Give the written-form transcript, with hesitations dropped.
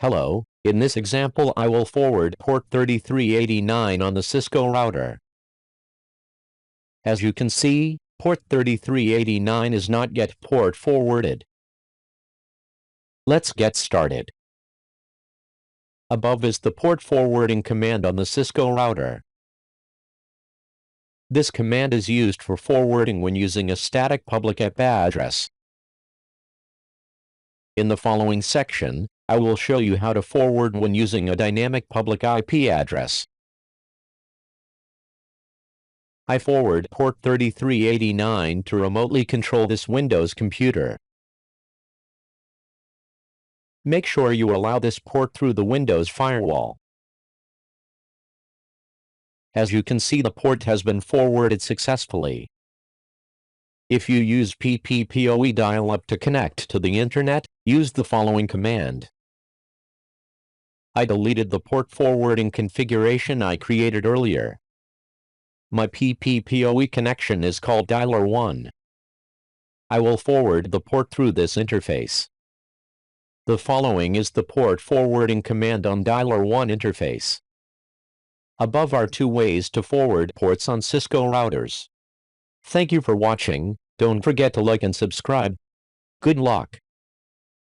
Hello, in this example I will forward port 3389 on the Cisco router. As you can see, port 3389 is not yet port forwarded. Let's get started. Above is the port forwarding command on the Cisco router. This command is used for forwarding when using a static public IP address. In the following section, I will show you how to forward when using a dynamic public IP address. I forward port 3389 to remotely control this Windows computer. Make sure you allow this port through the Windows firewall. As you can see, the port has been forwarded successfully. If you use PPPoE dial-up to connect to the internet, use the following command. I deleted the port forwarding configuration I created earlier. My PPPoE connection is called dialer1. I will forward the port through this interface. The following is the port forwarding command on dialer1 interface. Above are two ways to forward ports on Cisco routers. Thank you for watching. Don't forget to like and subscribe. Good luck.